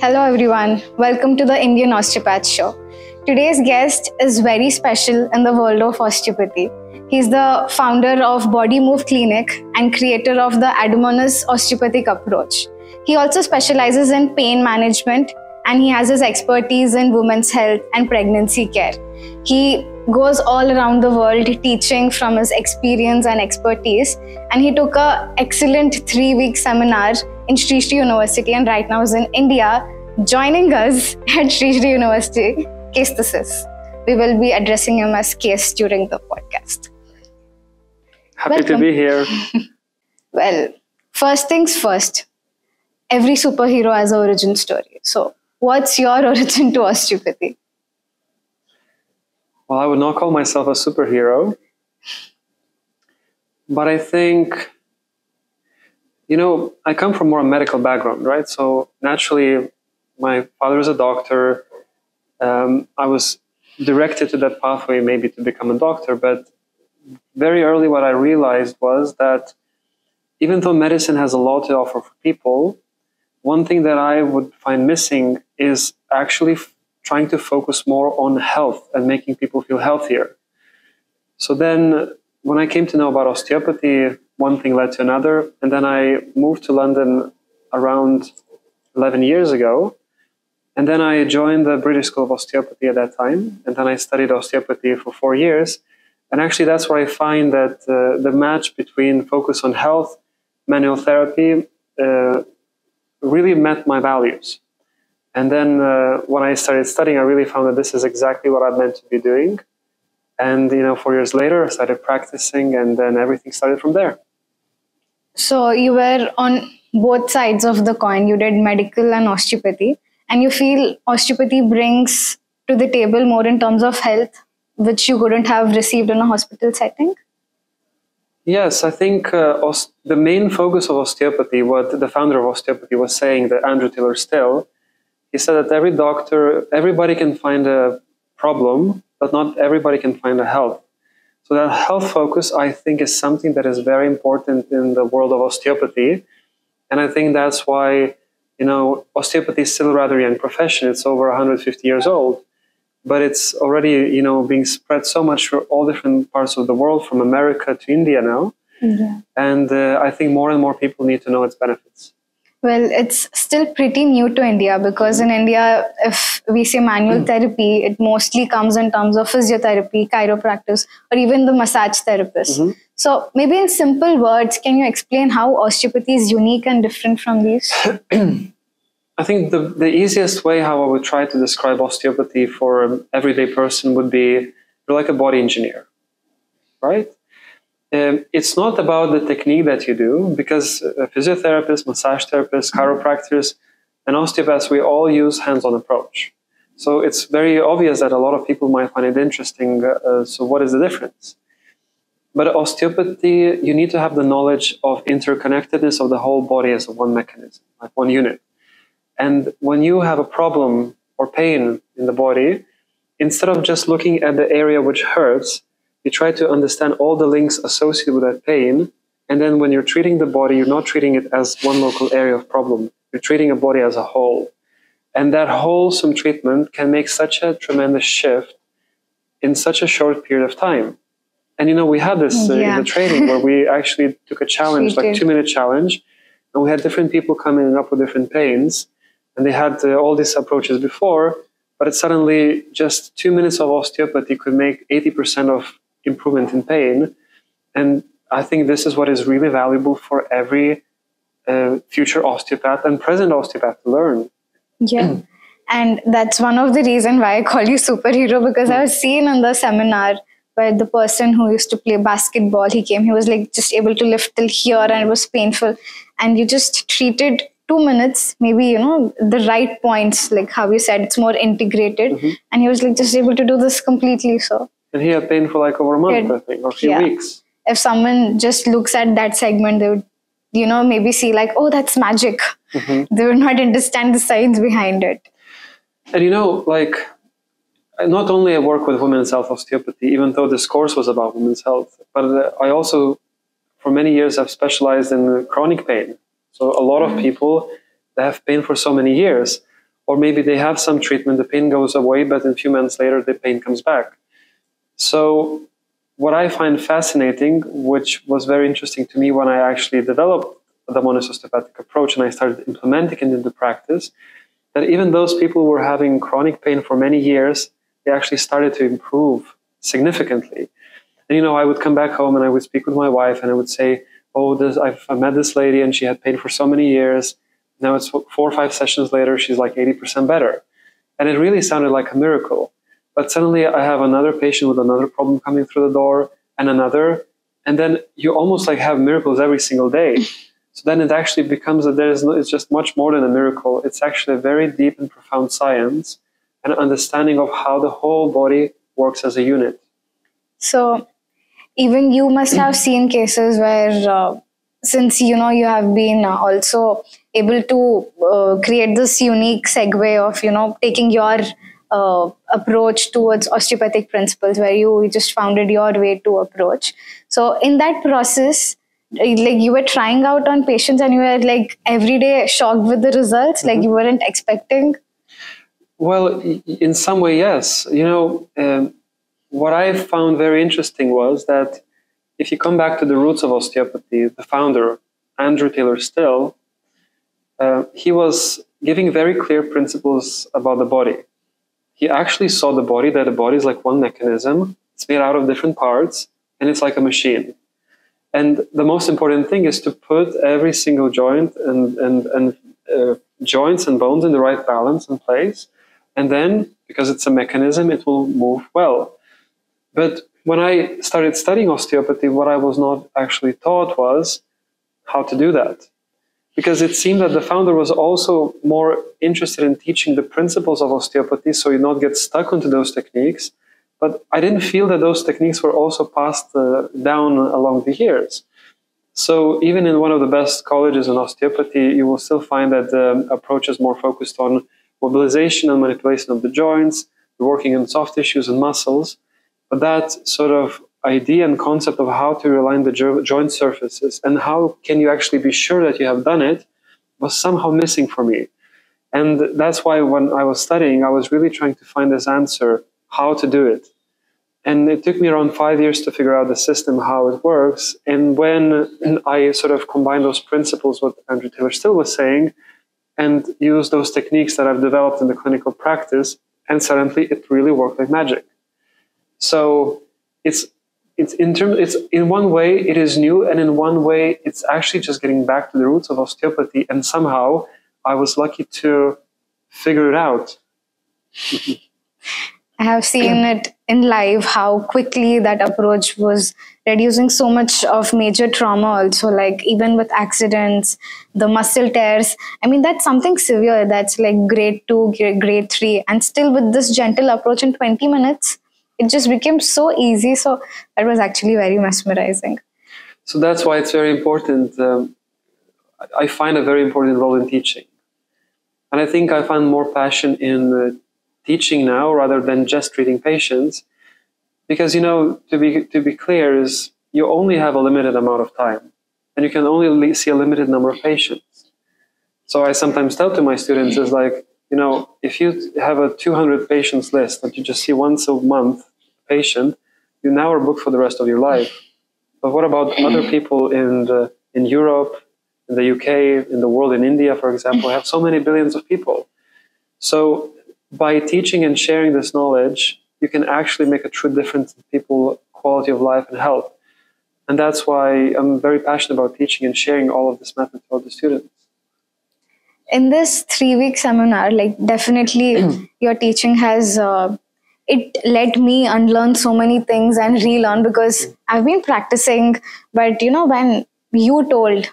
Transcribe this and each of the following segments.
Hello everyone, welcome to the Indian Osteopath Show. Today's guest is very special in the world of osteopathy. He's the founder of Body Move Clinic and creator of the Adamonis osteopathic approach. He also specializes in pain management and he has his expertise in women's health and pregnancy care. He goes all around the world teaching from his experience and expertise, and he took an excellent 3-week seminar in Sri University and right now is in India joining us at Sri University, Kestutis. We will be addressing him as Kes during the podcast. Happy to be here. Well, first things first, every superhero has an origin story. So what's your origin to osteopathy? Well, I would not call myself a superhero, but I think, I come from more a medical background, right? So naturally, my father is a doctor. I was directed to that pathway maybe to become a doctor, but very early what I realized was that even though medicine has a lot to offer for people, one thing that I would find missing is actually trying to focus more on health and making people feel healthier. So then when I came to know about osteopathy, one thing led to another. And then I moved to London around 11 years ago. And then I joined the British School of Osteopathy at that time. And then I studied osteopathy for 4 years. And actually that's where I find that the match between focus on health, manual therapy, really met my values. And then when I started studying, I really found that this is exactly what I'm meant to be doing. And, 4 years later, I started practicing and then everything started from there. So you were on both sides of the coin. You did medical and osteopathy. And you feel osteopathy brings to the table more in terms of health, which you couldn't have received in a hospital setting? Yes, I think the main focus of osteopathy, what the founder of osteopathy was saying, that Andrew Taylor Still, he said that everybody can find a problem, but not everybody can find a health. So that health focus, I think, is something that is very important in the world of osteopathy. And I think that's why, osteopathy is still a rather young profession. It's over 150 years old, but it's already, being spread so much through all different parts of the world, from America to India now. Yeah. And I think more and more people need to know its benefits. Well, it's still pretty new to India because in India, if we say manual therapy, it mostly comes in terms of physiotherapy, chiropractors, or even the massage therapist. So maybe in simple words, can you explain how osteopathy is unique and different from these? I think the easiest way how I would try to describe osteopathy for an everyday person would be you're like a body engineer, right? It's not about the technique that you do, because physiotherapists, massage therapists, chiropractors, and osteopaths, we all use hands-on approach. So it's very obvious that a lot of people might find it interesting. So what is the difference? But osteopathy, you need to have the knowledge of interconnectedness of the whole body as one mechanism, like one unit. And when you have a problem or pain in the body, instead of just looking at the area which hurts, you try to understand all the links associated with that pain. And then when you're treating the body, you're not treating it as one local area of problem. You're treating a body as a whole. And that wholesome treatment can make such a tremendous shift in such a short period of time. And we had this in the training where we actually took a challenge, like 2-minute challenge. And we had different people coming up with different pains. And they had all these approaches before. But it suddenly, just 2 minutes of osteopathy could make 80% of improvement in pain. And I think this is what is really valuable for every future osteopath and present osteopath to learn. Yeah. And that's one of the reasons why I call you superhero, because I was seen in the seminar where the person who used to play basketball, he was like just able to lift till here and it was painful. And you just treated 2 minutes, maybe, the right points, like how you said, it's more integrated. And he was like just able to do this completely. So. And he had pain for like over a month, I think, or a few weeks. If someone just looks at that segment, they would, maybe see like, oh, that's magic. They would not understand the science behind it. And not only I work with women's health osteopathy, even though this course was about women's health, but I also, for many years, have specialized in chronic pain. So a lot of people that have pain for so many years, or maybe they have some treatment, the pain goes away, but a few months later, the pain comes back. So what I find fascinating, which was very interesting to me when I actually developed the Adamonis osteopathic approach and I started implementing it into practice, that even those people who were having chronic pain for many years, they actually started to improve significantly. And, I would come back home and I would speak with my wife and I would say, oh, I met this lady and she had pain for so many years. Now it's 4 or 5 sessions later, she's like 80% better. And it really sounded like a miracle. But suddenly I have another patient with another problem coming through the door and another. And then you almost like have miracles every single day. So then it actually becomes that it's just much more than a miracle. It's actually a very deep and profound science and understanding of how the whole body works as a unit. So even you must have seen cases where, since you have been also able to create this unique segue of taking your approach towards osteopathic principles, where you just founded your way to approach. So in that process, like you were trying out on patients and you were like every day shocked with the results, like you weren't expecting. Well, in some way, yes. What I found very interesting was that if you come back to the roots of osteopathy, the founder, Andrew Taylor Still, he was giving very clear principles about the body. He actually saw the body, that the body is like one mechanism. It's made out of different parts, and it's like a machine. And the most important thing is to put every single joint and joints and bones in the right balance and place. And then, because it's a mechanism, it will move well. But when I started studying osteopathy, what I was not actually taught was how to do that. Because it seemed that the founder was also more interested in teaching the principles of osteopathy so you not get stuck onto those techniques. But I didn't feel that those techniques were also passed down along the years. So even in one of the best colleges in osteopathy, you will still find that the approach is more focused on mobilization and manipulation of the joints, working in soft tissues and muscles. But that sort of idea and concept of how to realign the joint surfaces and how can you actually be sure that you have done it was somehow missing for me. And that's why when I was studying, I was really trying to find this answer, how to do it. And it took me around 5 years to figure out the system, how it works. And when I sort of combined those principles, what Andrew Taylor Still was saying, and used those techniques that I've developed in the clinical practice, and suddenly it really worked like magic. So it's in one way it is new, and in one way it's actually just getting back to the roots of osteopathy. And somehow I was lucky to figure it out. I have seen it in live how quickly that approach was reducing so much of major trauma also, like even with accidents, the muscle tears. I mean, that's something severe. That's like grade 2, grade 3. And still with this gentle approach in 20 minutes, it just became so easy. So that was actually very mesmerizing. So that's why it's very important. I find a very important role in teaching. And I think I find more passion in teaching now rather than just treating patients. Because, to be clear, is you only have a limited amount of time. And you can only see a limited number of patients. So I sometimes tell to my students is like, if you have a 200 patients list that you just see once a month patient, you now are booked for the rest of your life. But what about other people in Europe, in the UK, in the world, in India, for example, have so many billions of people. So by teaching and sharing this knowledge, you can actually make a true difference in people's quality of life and health. And that's why I'm very passionate about teaching and sharing all of this method to all the students. In this 3-week seminar, like definitely your teaching has, it let me unlearn so many things and relearn, because I've been practicing, but when you told,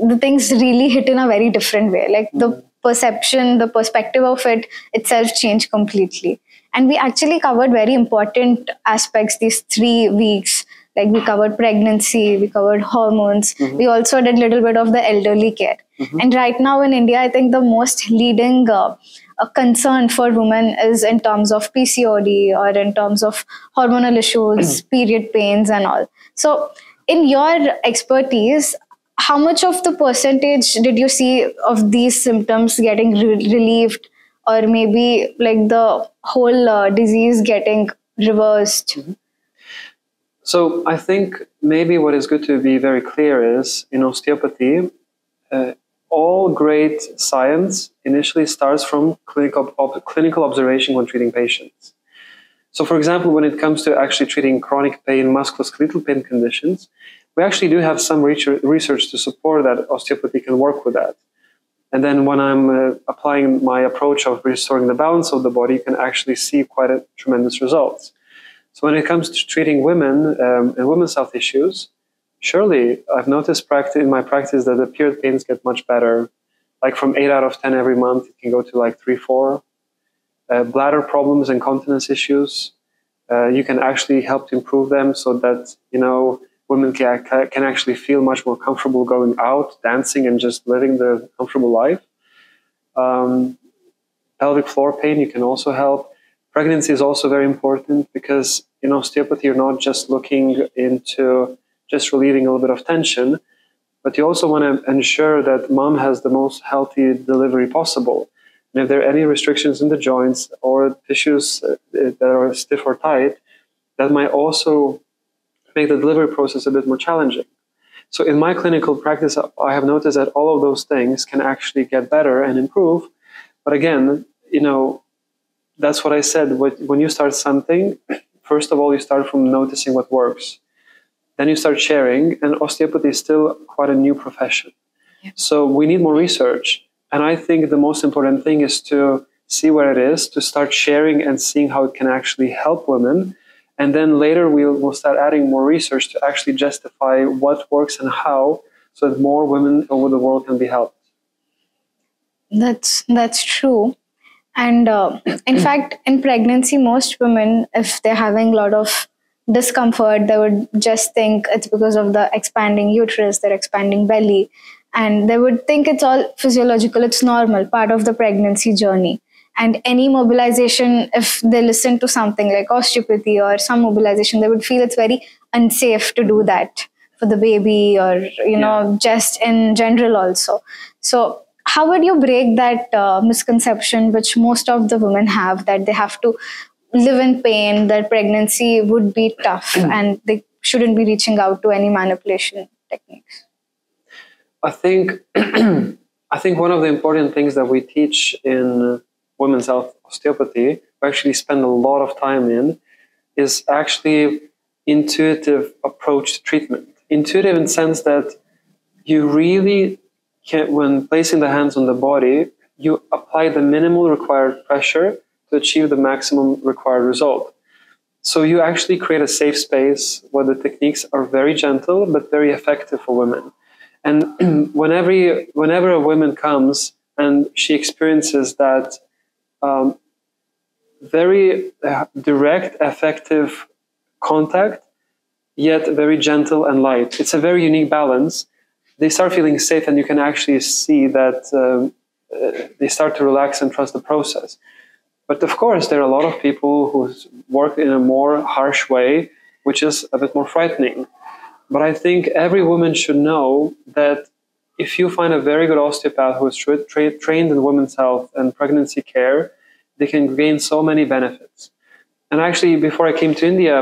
the things really hit in a very different way. Like the perception, the perspective of it itself changed completely. And we actually covered very important aspects these 3 weeks. Like we covered pregnancy, we covered hormones. We also did a little bit of the elderly care. And right now in India, I think the most leading concern for women is in terms of PCOD or in terms of hormonal issues, period pains and all. So in your expertise, how much of the percentage did you see of these symptoms getting relieved or maybe like the whole disease getting reversed? So I think maybe what is good to be very clear is in osteopathy, all great science initially starts from clinical observation when treating patients. So for example, when it comes to actually treating chronic pain, musculoskeletal pain conditions, we actually do have some research to support that osteopathy can work with that. And then when I'm applying my approach of restoring the balance of the body, you can actually see quite a tremendous results. So when it comes to treating women and women's health issues, surely I've noticed in my practice that the period pains get much better. Like from 8 out of 10 every month, it can go to like 3, 4. Bladder problems and incontinence issues, you can actually help to improve them so that, women can actually feel much more comfortable going out, dancing, and just living the comfortable life. Pelvic floor pain, you can also help. Pregnancy is also very important because in osteopathy, you're not just looking into just relieving a little bit of tension, but you also want to ensure that mom has the most healthy delivery possible. And if there are any restrictions in the joints or tissues that are stiff or tight, that might also make the delivery process a bit more challenging. So in my clinical practice, I have noticed that all of those things can actually get better and improve. But again, that's what I said. When you start something, first of all, you start from noticing what works. Then you start sharing, and osteopathy is still quite a new profession. Yeah. So we need more research. And I think the most important thing is to see where it is, to start sharing and seeing how it can actually help women. And then later we'll start adding more research to actually justify what works and how, so that more women over the world can be helped. That's true. And in fact, in pregnancy, most women, if they're having a lot of discomfort, they would just think it's because of the expanding uterus, their expanding belly. And they would think it's all physiological, it's normal, part of the pregnancy journey. And any mobilization, if they listen to something like osteopathy or some mobilization, they would feel it's very unsafe to do that for the baby or, just in general also. So how would you break that misconception which most of the women have, that they have to live in pain, that pregnancy would be tough and they shouldn't be reaching out to any manipulation techniques? I think one of the important things that we teach in women's health osteopathy, we actually spend a lot of time in, is actually intuitive approach to treatment. Intuitive in the sense that you really can, when placing the hands on the body, you apply the minimal required pressure to achieve the maximum required result. So you actually create a safe space where the techniques are very gentle but very effective for women. And whenever a woman comes and she experiences that very direct, effective contact, yet very gentle and light, it's a very unique balance. They start feeling safe, and you can actually see that they start to relax and trust the process. But of course, there are a lot of people who work in a more harsh way, which is a bit more frightening. But I think every woman should know that if you find a very good osteopath who is trained in women's health and pregnancy care, they can gain so many benefits. And actually, before I came to India,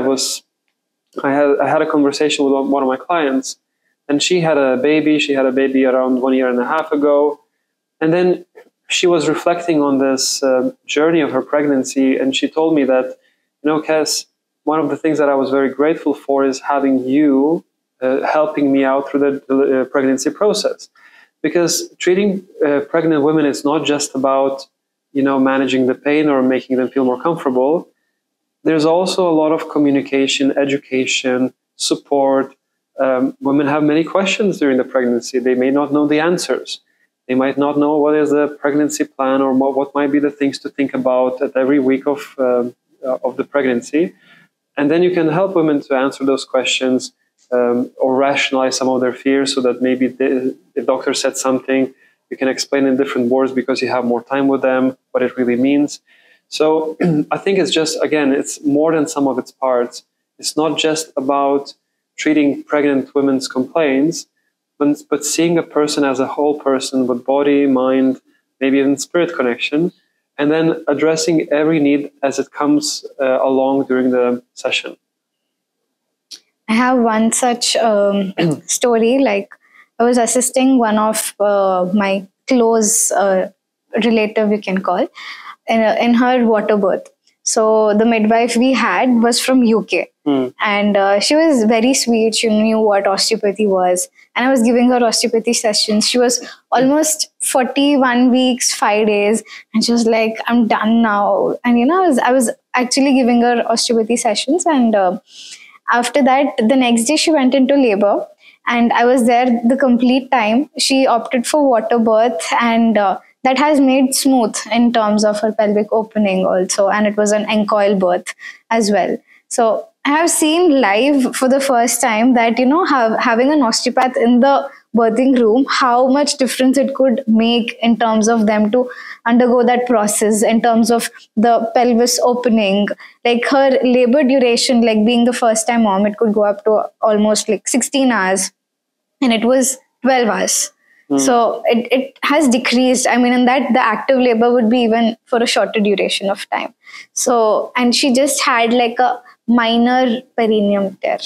I had a conversation with one of my clients, and she had a baby. She had a baby around 1.5 years ago. And then she was reflecting on this journey of her pregnancy, and she told me that, Kes, one of the things that I was very grateful for is having you helping me out through the pregnancy process. Because treating pregnant women is not just about, managing the pain or making them feel more comfortable. There's also a lot of communication, education, support. Women have many questions during the pregnancy. They may not know the answers. They might not know what is the pregnancy plan or what might be the things to think about at every week of the pregnancy. And then you can help women to answer those questions or rationalize some of their fears, so that maybe the doctor said something, you can explain in different words because you have more time with them, what it really means. So I think it's just, again, it's more than sum of its parts. It's not just about treating pregnant women's complaints, but seeing a person as a whole person with body, mind, maybe even spirit connection, and then addressing every need as it comes along during the session. I have one such story. Like, I was assisting one of my close relative, you can call, in her water birth. So the midwife we had was from UK, and she was very sweet. She knew what osteopathy was, and I was giving her osteopathy sessions. She was almost 41 weeks, 5 days, and she was like, "I'm done now." And I was actually giving her osteopathy sessions, and after that, the next day she went into labor, and I was there the complete time. She opted for water birth, and that has made smooth in terms of her pelvic opening also, and it was an encoil birth as well. So I have seen live for the first time that having an osteopath in the birthing room, how much difference it could make in terms of them to undergo that process, in terms of the pelvis opening. Like her labor duration, like being the first time mom, it could go up to almost like 16 hours, and it was 12 hours. So it has decreased. I mean, in that the active labor would be even for a shorter duration of time. So, and she just had like a minor perineum tear.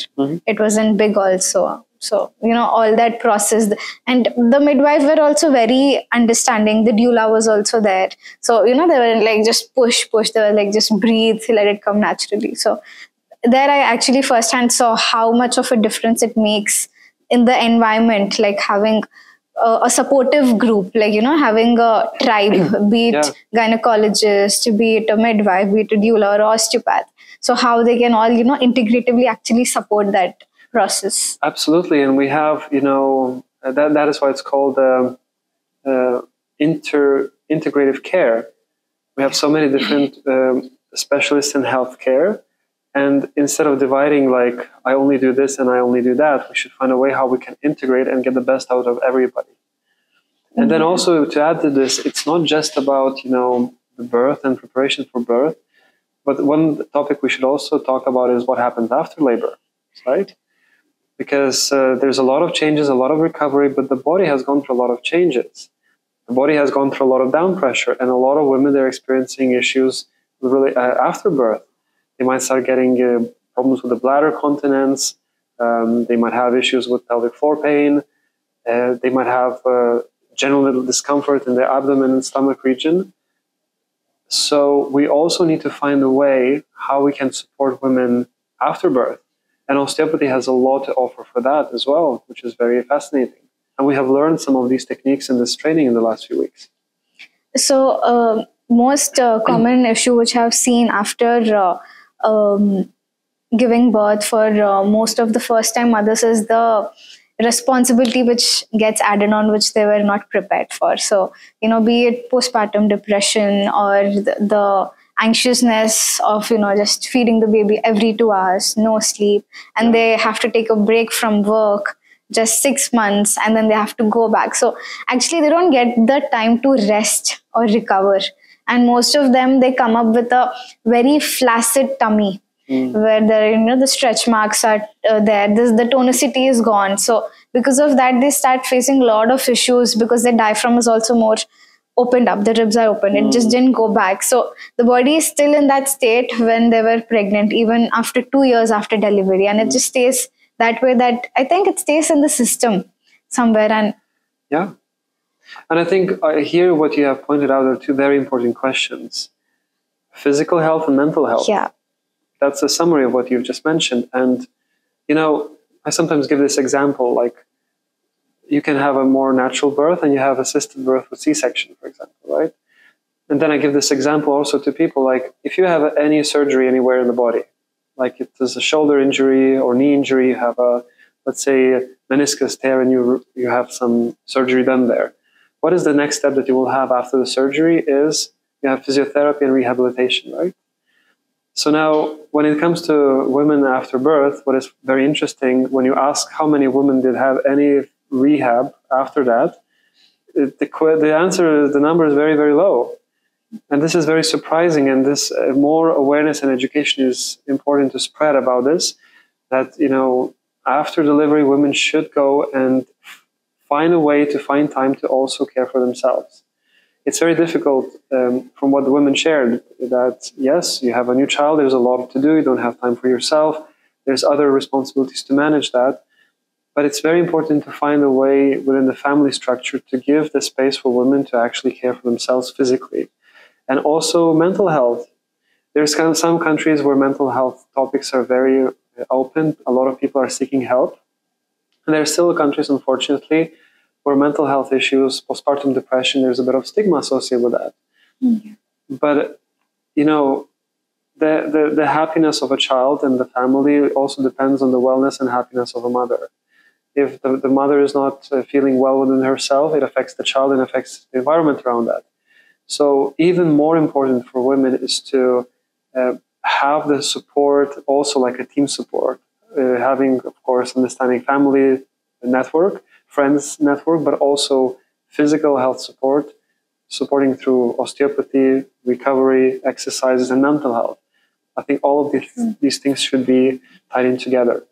It wasn't big also. So, all that process. And the midwife were also very understanding. The doula was also there. So, they were like, just push. They were like, just breathe, let it come naturally. So there I actually firsthand saw how much of a difference it makes in the environment, like having a supportive group, like having a tribe, be it gynecologist, be it a midwife, be it a doula or osteopath. So how they can all integratively actually support that process. Absolutely. And we have that is why it's called integrative care. We have so many different specialists in healthcare. And instead of dividing, like, I only do this and I only do that, we should find a way how we can integrate and get the best out of everybody. And then also to add to this, it's not just about, the birth and preparation for birth, but one topic we should also talk about is what happens after labor, right? Because there's a lot of changes, a lot of recovery, but the body has gone through a lot of changes. The body has gone through a lot of down pressure, and a lot of women, they're experiencing issues really after birth. They might start getting problems with the bladder continence. They might have issues with pelvic floor pain. They might have general discomfort in their abdomen and stomach region. So we also need to find a way how we can support women after birth. And osteopathy has a lot to offer for that as well, which is very fascinating. And we have learned some of these techniques in this training in the last few weeks. So most common issue which I've seen after giving birth for most of the first-time mothers is the responsibility which gets added on, which they were not prepared for. So, be it postpartum depression or the anxiousness of, just feeding the baby every 2 hours, no sleep, and they have to take a break from work just 6 months, and then they have to go back. So actually they don't get the time to rest or recover. And most of them, they come up with a very flaccid tummy, where the stretch marks are there. The tonicity is gone. So because of that, they start facing a lot of issues because their diaphragm is also more opened up. The ribs are open. It just didn't go back. So the body is still in that state when they were pregnant, even after 2 years after delivery. And it just stays that way, that I think it stays in the system somewhere. And yeah. And I think here what you have pointed out are two very important questions. Physical health and mental health. Yeah. That's a summary of what you've just mentioned. And, I sometimes give this example, like you can have a more natural birth and you have assisted birth with C-section, for example, right? And then I give this example also to people, like if you have any surgery anywhere in the body, like if there's a shoulder injury or knee injury, you have let's say, meniscus tear and you have some surgery done there. What is the next step that you will have after the surgery is you have physiotherapy and rehabilitation, right? So now, when it comes to women after birth, what is very interesting, when you ask how many women did have any rehab after that, the answer, the number is very, very low. And this is very surprising, and this more awareness and education is important to spread about this, that, after delivery, women should go and find a way to find time to also care for themselves. it's very difficult, from what the women shared, that yes, you have a new child, there's a lot to do, you don't have time for yourself, there's other responsibilities to manage that. But it's very important to find a way within the family structure to give the space for women to actually care for themselves physically. And also mental health. There's kind of some countries where mental health topics are very open. A lot of people are seeking help. And there are still countries, unfortunately, where mental health issues, postpartum depression, there's a bit of stigma associated with that. Mm-hmm. But, you know, the happiness of a child and the family also depends on the wellness and happiness of a mother. If the mother is not feeling well within herself, it affects the child and affects the environment around that. So even more important for women is to have the support, also like a team support, having, of course, understanding family network, friends network, but also physical health support, supporting through osteopathy, recovery, exercises, and mental health. I think all of these things should be tied in together.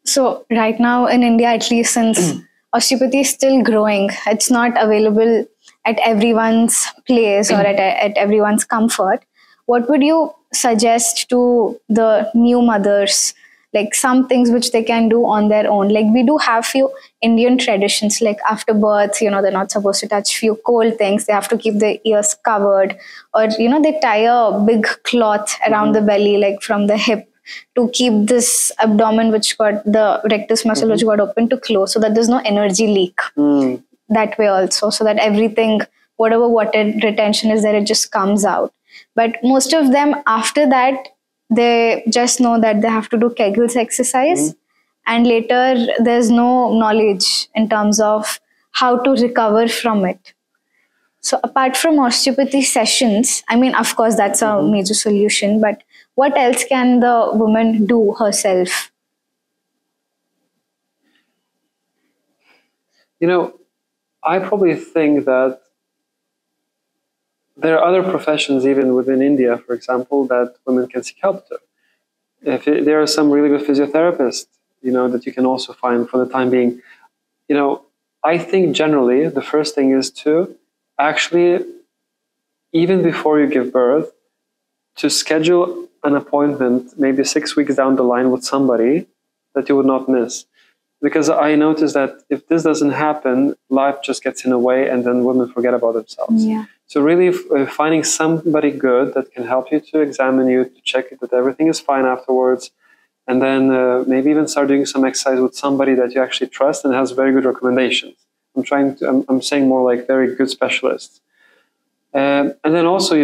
So right now in India, at least, since osteopathy is still growing, it's not available at everyone's place or at everyone's comfort. What would you suggest to the new mothers, like some things which they can do on their own? Like we do have few Indian traditions, like after birth, they're not supposed to touch few cold things. They have to keep their ears covered, or, they tie a big cloth around the belly, like from the hip, to keep this abdomen, which got the rectus muscle, which got open, to close, so that there's no energy leak that way also, so that everything, whatever water retention is there, it just comes out. But most of them, after that, they just know that they have to do Kegels exercise, and later there's no knowledge in terms of how to recover from it. So apart from osteopathy sessions, I mean, of course, that's a major solution, but what else can the woman do herself? I probably think that there are other professions, even within India, for example, that women can seek help to. There are some really good physiotherapists, that you can also find for the time being. I think generally the first thing is to actually, even before you give birth, to schedule an appointment maybe 6 weeks down the line with somebody that you would not miss. Because I noticed that if this doesn't happen, life just gets in the way, and then women forget about themselves. Yeah. So really finding somebody good that can help you, to examine you, to check that everything is fine afterwards, and then maybe even start doing some exercise with somebody that you actually trust and has very good recommendations. I'm saying more like very good specialists. And then also,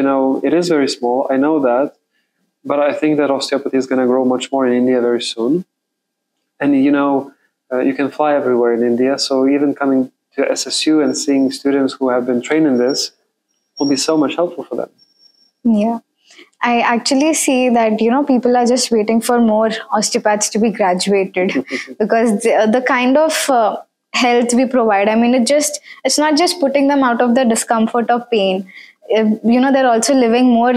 it is very small, I know that, but I think that osteopathy is going to grow much more in India very soon. And, you can fly everywhere in India, so even coming to SSU and seeing students who have been trained in this will be so much helpful for them. Yeah. I actually see that, people are just waiting for more osteopaths to be graduated because the kind of health we provide, I mean, it's not just putting them out of the discomfort or pain. They're also living more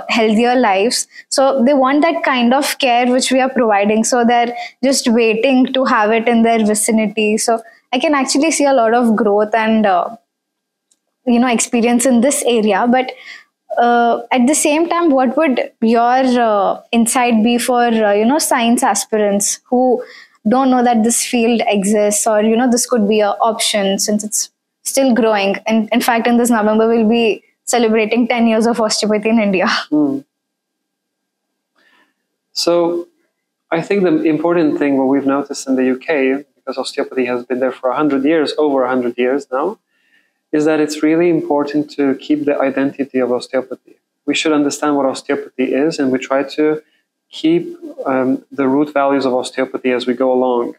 healthier lives. So they want that kind of care which we are providing. So they're just waiting to have it in their vicinity. So I can actually see a lot of growth and, experience in this area. But at the same time, what would your insight be for, science aspirants who don't know that this field exists, or, this could be an option since it's still growing? And in fact, in this November, we'll be celebrating 10 years of osteopathy in India. So I think the important thing, what we've noticed in the UK, because osteopathy has been there for 100 years, over 100 years now, is that it's really important to keep the identity of osteopathy. We should understand what osteopathy is, and we try to keep the root values of osteopathy as we go along.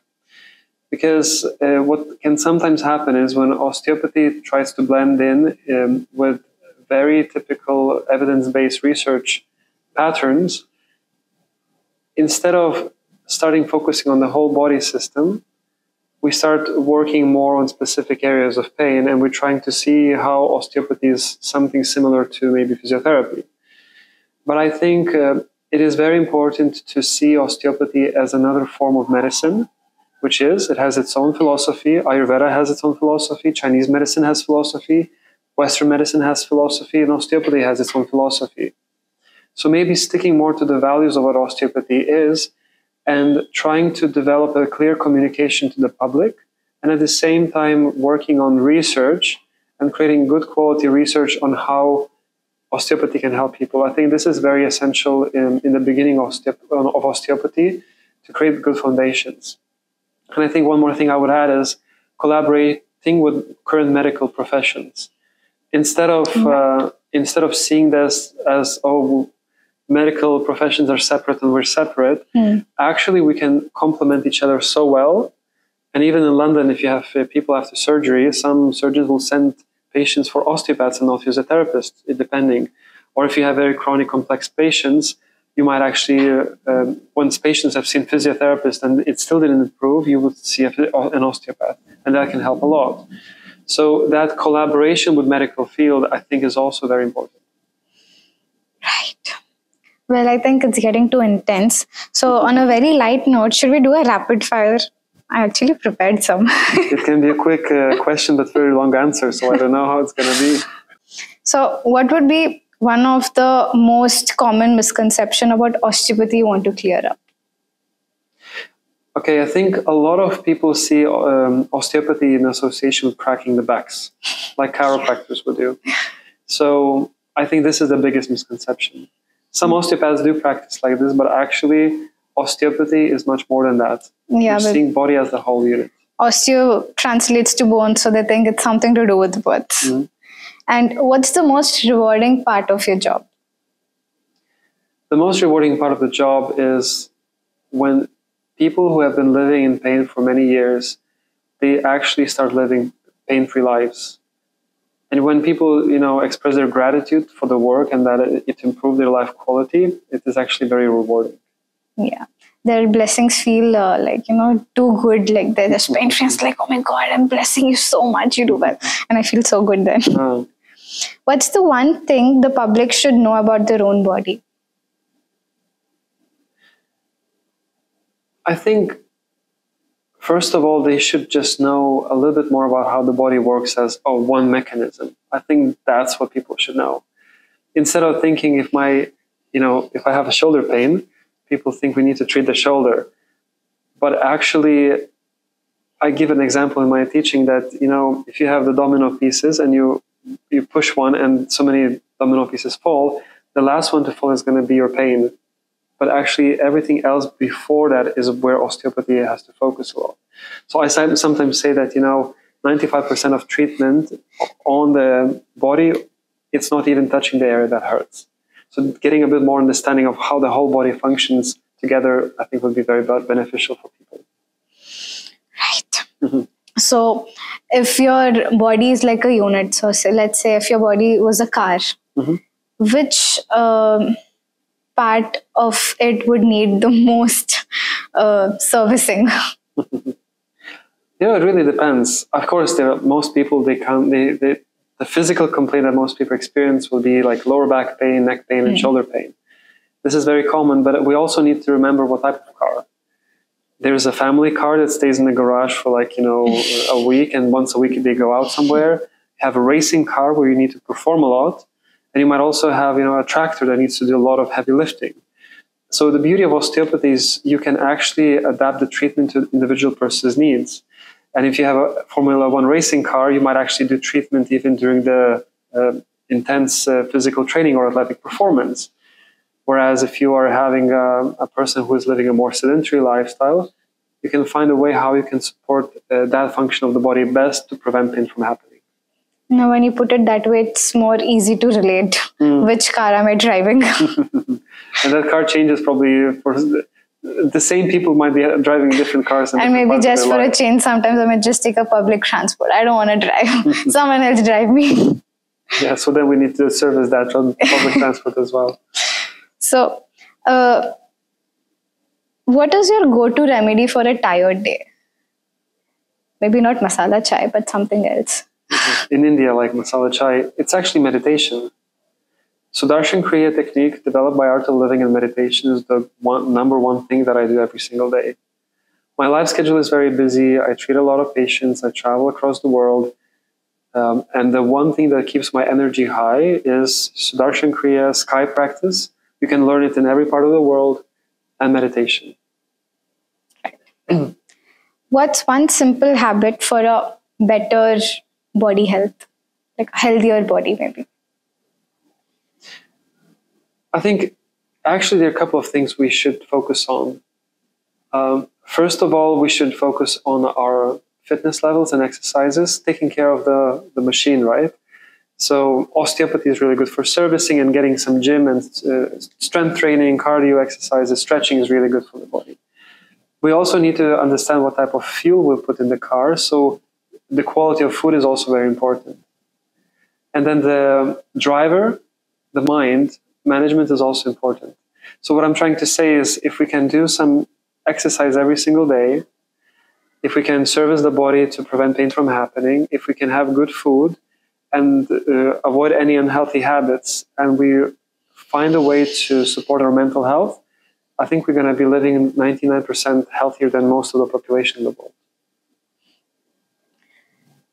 Because what can sometimes happen is when osteopathy tries to blend in with very typical evidence-based research patterns, instead of focusing on the whole body system, we start working more on specific areas of pain, and we're trying to see how osteopathy is something similar to maybe physiotherapy. But I think it is very important to see osteopathy as another form of medicine, it has its own philosophy. Ayurveda has its own philosophy. Chinese medicine has philosophy. Western medicine has philosophy, and osteopathy has its own philosophy. So maybe sticking more to the values of what osteopathy is and trying to develop a clear communication to the public, and at the same time working on research and creating good quality research on how osteopathy can help people. I think this is very essential in the beginning of osteopathy to create good foundations. And I think one more thing I would add is collaborating with current medical professions. Instead of seeing this as, oh, medical professions are separate and we're separate, actually we can complement each other so well. And even in London, if you have people after surgery, some surgeons will send patients for osteopaths and not physiotherapists, depending. Or if you have very chronic complex patients, you might actually, once patients have seen physiotherapists and it still didn't improve, you would see an osteopath, and that can help a lot. So that collaboration with medical field, I think, is also very important. Right. Well, I think it's getting too intense. So on a very light note, should we do a rapid fire? I actually prepared some. It can be a quick question, but very long answer. So I don't know how it's going to be. So what would be one of the most common misconception about osteopathy you want to clear up? Okay, I think a lot of people see osteopathy in association with cracking the backs, like chiropractors would do. So I think this is the biggest misconception. Some osteopaths do practice like this, but actually osteopathy is much more than that. Yeah, you're seeing body as the whole unit. Osteo translates to bone, so they think it's something to do with both. Mm-hmm. And what's the most rewarding part of your job? The most rewarding part of the job is when people who have been living in pain for many years, they actually start living pain-free lives. And when people, express their gratitude for the work and that it improved their life quality, it is actually very rewarding. Yeah. Their blessings feel too good. Like they're just pain-free. It's like, oh my God, I'm blessing you so much. You do well. And I feel so good then. What's the one thing the public should know about their own body? I think, first of all, they should just know a little bit more about how the body works as one mechanism. I think that's what people should know. Instead of thinking if I have a shoulder pain, people think we need to treat the shoulder. But actually, I give an example in my teaching that, if you have the domino pieces and you push one and so many domino pieces fall, the last one to fall is going to be your pain. But actually, everything else before that is where osteopathy has to focus a lot. So I sometimes say that, 95% of treatment on the body, it's not even touching the area that hurts. So getting a bit more understanding of how the whole body functions together, I think would be very beneficial for people. Right. Mm-hmm. So if your body is like a unit, so let's say if your body was a car, mm-hmm. which part of it would need the most servicing? It really depends. Of course, most people, the physical complaint that most people experience will be like lower back pain, neck pain, and shoulder pain. This is very common, but we also need to remember what type of car. There's a family car that stays in the garage for a week, and once a week they go out somewhere. You have a racing car where you need to perform a lot, and you might also have a tractor that needs to do a lot of heavy lifting. So the beauty of osteopathy is you can actually adapt the treatment to the individual person's needs. And if you have a Formula One racing car, you might actually do treatment even during the intense physical training or athletic performance. Whereas if you are having a person who is living a more sedentary lifestyle, you can find a way how you can support that function of the body best to prevent pain from happening. Now, when you put it that way, it's more easy to relate. Which car am I driving? And that car changes probably for the same people might be driving different cars. And maybe just for a change, sometimes I might just take a public transport. I don't want to drive. Someone else drive me. Yeah, so then we need to service that on public transport as well. So, what is your go-to remedy for a tired day? Maybe not masala chai, but something else. In India, like masala chai, it's actually meditation. Sudarshan Kriya technique developed by Art of Living and Meditation is the number one thing that I do every single day. My life schedule is very busy. I treat a lot of patients. I travel across the world. And the one thing that keeps my energy high is Sudarshan Kriya, sky practice. You can learn it in every part of the world, and meditation. What's one simple habit for a better body health, like a healthier body maybe? I think actually there are a couple of things we should focus on. First of all, we should focus on our fitness levels and exercises, taking care of the machine, right? So osteopathy is really good for servicing and getting some gym and strength training, cardio exercises, stretching is really good for the body. We also need to understand what type of fuel we put in the car. So the quality of food is also very important. And then the driver, the mind, management is also important. So what I'm trying to say is if we can do some exercise every single day, if we can service the body to prevent pain from happening, if we can have good food and avoid any unhealthy habits, and we find a way to support our mental health, I think we're going to be living 99% healthier than most of the population in the world.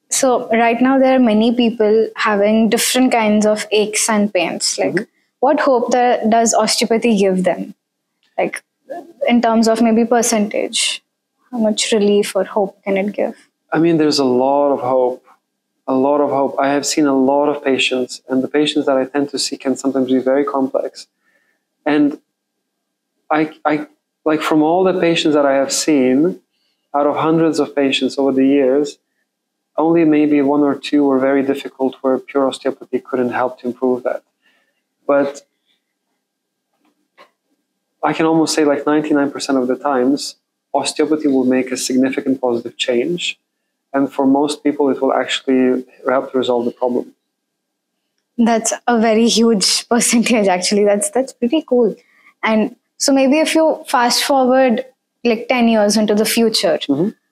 So right now there are many people having different kinds of aches and pains. Like, what hope does osteopathy give them? Like, in terms of maybe percentage, how much relief or hope can it give? I mean, there's a lot of hope. A lot of hope. I have seen a lot of patients, and the patients that I tend to see can sometimes be very complex. And I like from all the patients that I have seen, out of hundreds of patients over the years, only maybe one or two were very difficult where pure osteopathy couldn't help to improve that. But I can almost say like 99% of the times, osteopathy will make a significant positive change. And for most people, it will actually help to resolve the problem. That's a very huge percentage, actually. That's pretty cool. And so maybe if you fast forward like 10 years into the future,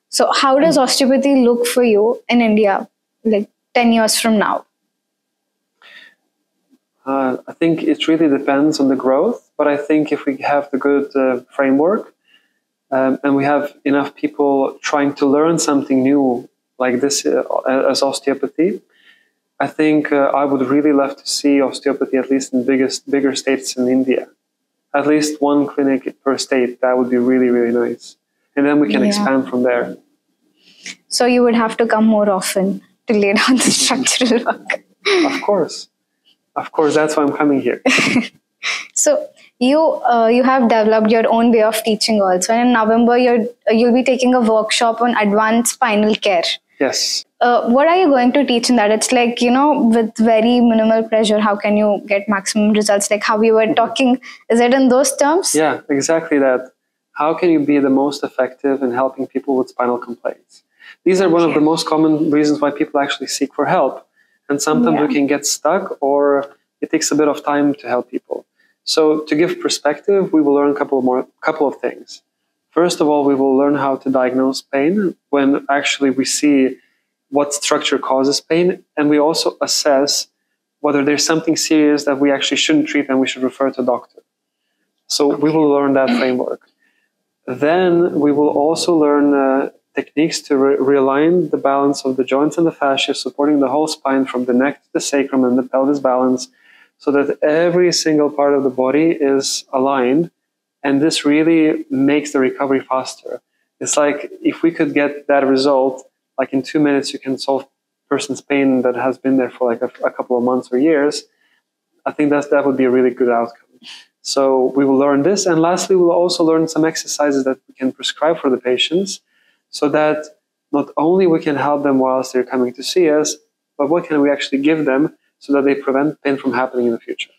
so how does osteopathy look for you in India, like 10 years from now? I think it really depends on the growth. But I think if we have the good framework and we have enough people trying to learn something new like this as osteopathy, I think I would really love to see osteopathy at least in bigger states in India. At least one clinic per state. That would be really, really nice. And then we can expand from there. So you would have to come more often to lay down the structural work. Of course. Of course, that's why I'm coming here. So you have developed your own way of teaching also. And in November, you'll be taking a workshop on advanced spinal care. Yes. What are you going to teach in that? It's like, with very minimal pressure, how can you get maximum results? Like how we were talking, is it in those terms? Yeah, exactly that. How can you be the most effective in helping people with spinal complaints? These are one of the most common reasons why people actually seek for help. And sometimes we can get stuck or it takes a bit of time to help people. So to give perspective, we will learn a couple of things. First of all, we will learn how to diagnose pain when actually we see what structure causes pain. And we also assess whether there's something serious that we actually shouldn't treat and we should refer to a doctor. So we will learn that framework. Then we will also learn techniques to realign the balance of the joints and the fascia, supporting the whole spine from the neck to the sacrum and the pelvis balance, so that every single part of the body is aligned. And this really makes the recovery faster. It's like if we could get that result, like in 2 minutes, you can solve a person's pain that has been there for like a couple of months or years. I think that would be a really good outcome. So we will learn this. And lastly, we'll also learn some exercises that we can prescribe for the patients so that not only we can help them whilst they're coming to see us, but what can we actually give them so that they prevent pain from happening in the future.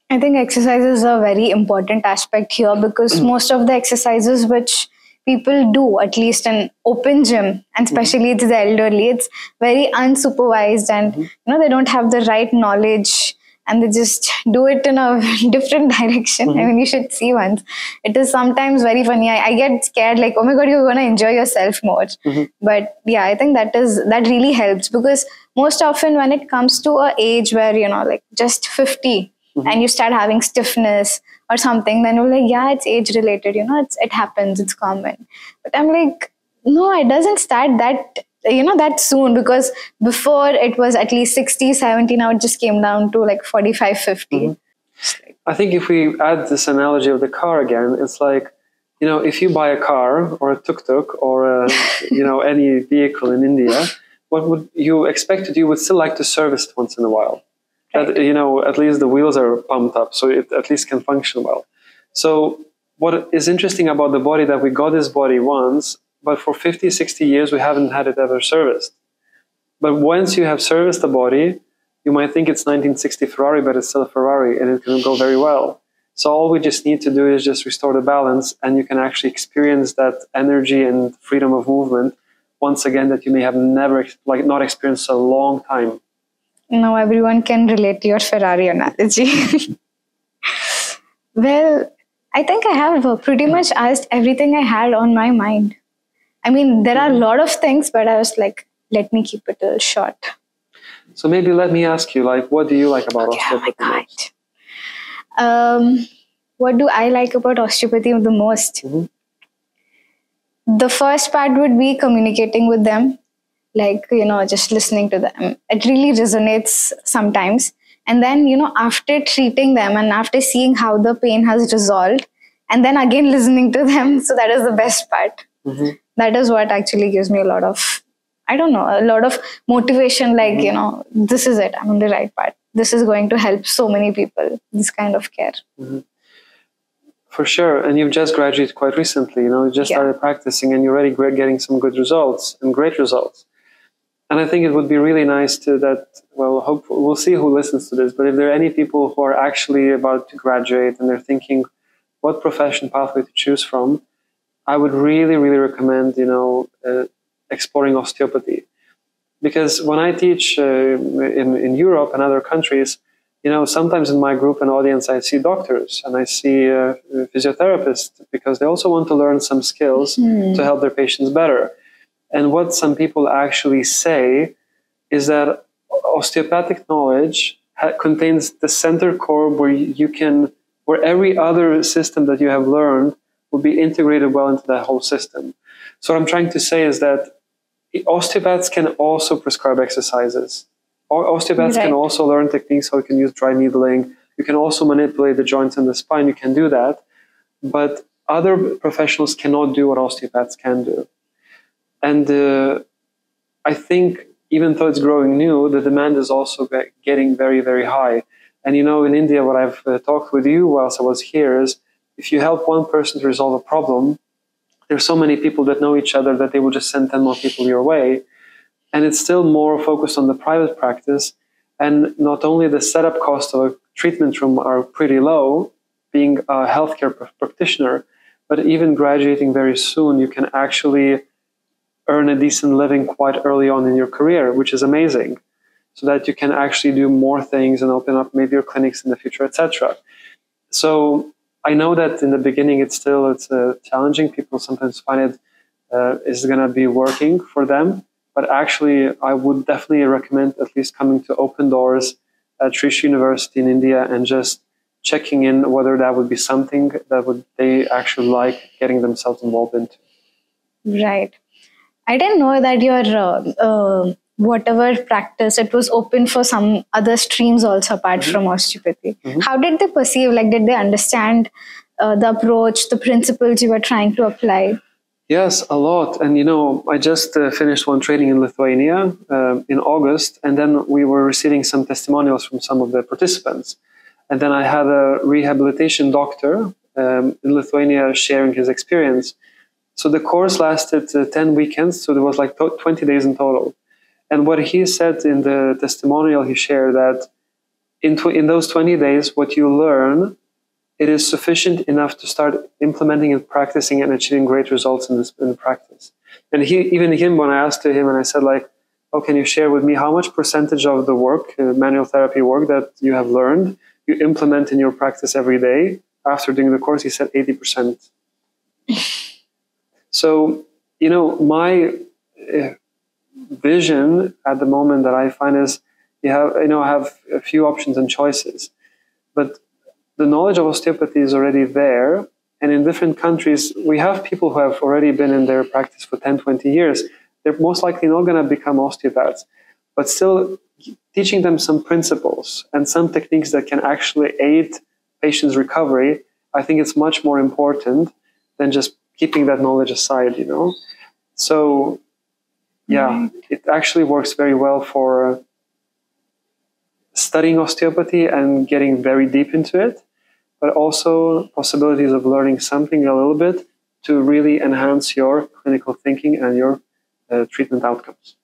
I think exercise is a very important aspect here because most of the exercises which people do, at least in open gym, and especially it's the elderly, it's very unsupervised and they don't have the right knowledge and they just do it in a different direction. I mean, you should see once. It is sometimes very funny. I get scared like, oh my God, you're going to enjoy yourself more. But yeah, I think that really helps because most often when it comes to an age where, like just 50, and you start having stiffness or something, then you're like, yeah, it's age related, it happens, it's common. But I'm like, no, it doesn't start that that soon, because before it was at least 60, 70, now it just came down to like 45, 50. Mm-hmm. I think if we add this analogy of the car again, it's like, if you buy a car or a tuk-tuk or any vehicle in India, what would you expect to do? You would still like to service it once in a while. Right. That, at least the wheels are pumped up, so it at least can function well. So what is interesting about the body, that we got this body once, but for 50, 60 years, we haven't had it ever serviced. But once you have serviced the body, you might think it's 1960 Ferrari, but it's still a Ferrari, and it can go very well. So all we just need to do is just restore the balance, and you can actually experience that energy and freedom of movement once again that you may have never, not experienced a long time. Now everyone can relate to your Ferrari analogy. Well, I think I have pretty much asked everything I had on my mind. I mean, there are a lot of things, but I was like, let me keep it a little short. So maybe let me ask you, what do you like about osteopathy? Oh my God. What do I like about osteopathy the most? The first part would be communicating with them, just listening to them. It really resonates sometimes. And then, after treating them and after seeing how the pain has resolved, and then again listening to them, so that is the best part. That is what actually gives me a lot of motivation, this is it, I'm on the right path. This is going to help so many people, this kind of care. For sure. And you've just graduated quite recently, you just started practicing, and you're already getting some good results and great results. And I think it would be really nice we'll see who listens to this, but if there are any people who are actually about to graduate and they're thinking what profession pathway to choose from, I would really, really recommend, exploring osteopathy. Because when I teach in Europe and other countries, sometimes in my group and audience, I see doctors and I see physiotherapists, because they also want to learn some skills to help their patients better. And what some people actually say is that osteopathic knowledge contains the center core where every other system that you have learned will be integrated well into that whole system. So what I'm trying to say is that osteopaths can also prescribe exercises. Osteopaths can also learn techniques how you can use dry needling. You can also manipulate the joints in the spine. You can do that. But other professionals cannot do what osteopaths can do. And I think even though it's growing new, the demand is also getting very, very high. And in India, what I've talked with you whilst I was here is, if you help one person to resolve a problem, there's so many people that know each other that they will just send 10 more people your way. And it's still more focused on the private practice. And not only the setup cost of a treatment room are pretty low, being a healthcare practitioner, but even graduating very soon, you can actually earn a decent living quite early on in your career, which is amazing, so that you can actually do more things and open up maybe your clinics in the future, etc. So I know that in the beginning it's challenging. People sometimes find it is going to be working for them, but actually I would definitely recommend at least coming to Open Doors at Trish University in India and just checking in whether that would be something that they actually like getting themselves involved into. Right. I didn't know that your whatever practice, it was open for some other streams also apart from osteopathy. How did they perceive? Did they understand the approach, the principles you were trying to apply? Yes, a lot. And I just finished one training in Lithuania in August, and then we were receiving some testimonials from some of the participants. And then I had a rehabilitation doctor in Lithuania sharing his experience. So the course lasted 10 weekends, so there was 20 days in total. And what he said in the testimonial, he shared that in those 20 days, what you learn, it is sufficient enough to start implementing and practicing and achieving great results in the practice. And when I asked him and I said, can you share with me how much percentage of the work, manual therapy work that you have learned, you implement in your practice every day after doing the course? He said 80%. So, my vision at the moment that I find is I have a few options and choices, but the knowledge of osteopathy is already there. And in different countries, we have people who have already been in their practice for 10, 20 years. they're most likely not going to become osteopaths, but still teaching them some principles and some techniques that can actually aid patients' recovery, I think it's much more important than just keeping that knowledge aside, So, yeah, it actually works very well for studying osteopathy and getting very deep into it, but also possibilities of learning something a little bit to really enhance your clinical thinking and your treatment outcomes.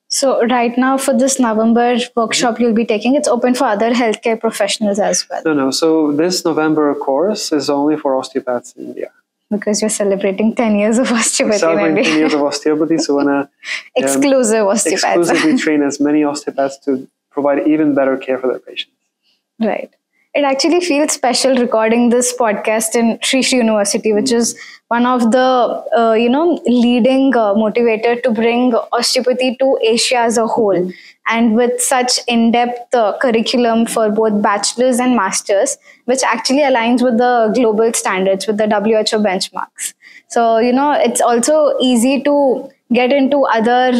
So right now for this November workshop you'll be taking, it's open for other healthcare professionals as well? No. So this November course is only for osteopaths in India. Because you're celebrating 10 years of osteopathy in India. 10 years of osteopathy, so we want to exclusive osteopaths. Exclusively train as many osteopaths to provide even better care for their patients. Right. It actually feels special recording this podcast in Sri University, which is one of the leading motivator to bring osteopathy to Asia as a whole, and with such in-depth curriculum for both bachelors and masters, which actually aligns with the global standards, with the WHO benchmarks. So it's also easy to get into other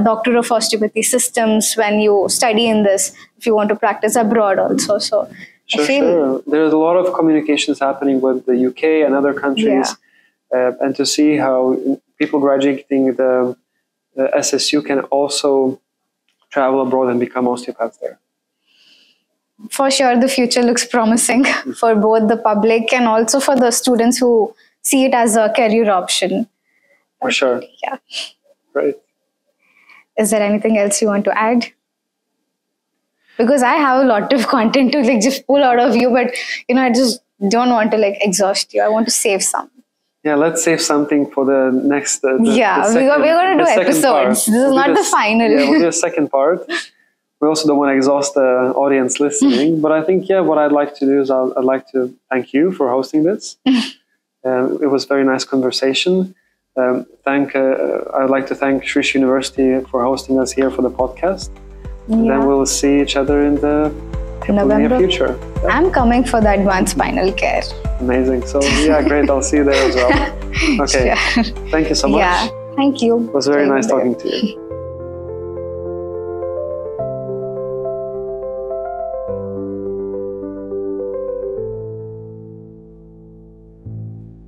doctor of osteopathy systems when you study in this, if you want to practice abroad also. So Sure. There's a lot of communications happening with the UK and other countries, and to see how people graduating the SSU can also travel abroad and become osteopaths there. For sure, the future looks promising for both the public and also for the students who see it as a career option. For sure. Yeah. Right. Is there anything else you want to add? Because I have a lot of content to just pull out of you, but I just don't want to exhaust you. I want to save some. Yeah, let's save something for the next. We're going to do episodes. This is not the final. Yeah, we'll do a second part. We also don't want to exhaust the audience listening, but I think what I'd like to do is I'd like to thank you for hosting this. It was a very nice conversation. I'd like to thank Sri University for hosting us here for the podcast. And then we'll see each other in the near future. Yeah. I'm coming for the advanced spinal care. Amazing. So great. I'll see you there as well. Okay. Sure. Thank you so much. Yeah. Thank you. It was very nice talking to you.